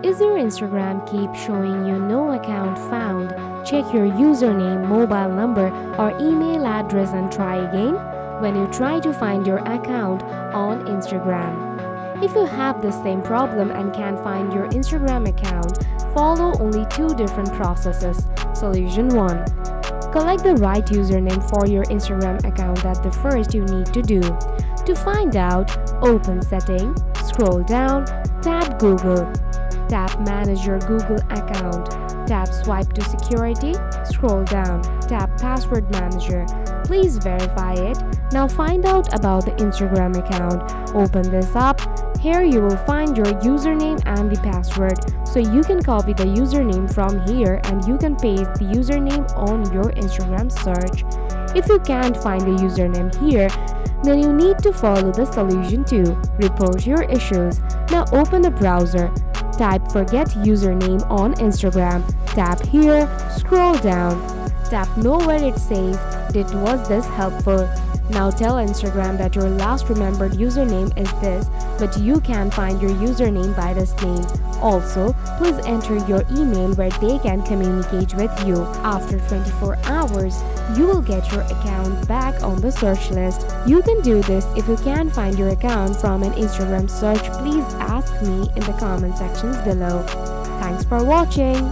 Is your Instagram keep showing you no account found? Check your username, mobile number, or email address and try again when you try to find your account on Instagram. If you have the same problem and can't find your Instagram account, follow only two different processes. Solution 1. Collect the right username for your Instagram account. That's the first you need to do. To find out, open Setting, scroll down, tap Google. Tap Manage your Google account. Tap Swipe to Security. Scroll down. Tap Password Manager. Please verify it. Now find out about the Instagram account. Open this up. Here you will find your username and the password. So you can copy the username from here and you can paste the username on your Instagram search. If you can't find the username here, then you need to follow the solution 2. Report your issues. Now open the browser. Type Forget Username on Instagram. Tap here, scroll down. Tap No where it says, Was this helpful? Now tell Instagram that your last remembered username is this, but you can't find your username by this name. Also, please enter your email where they can communicate with you. After 24 hours, you will get your account back on the search list. You can do this if you can't find your account from an Instagram search. Please ask me in the comment sections below. Thanks for watching.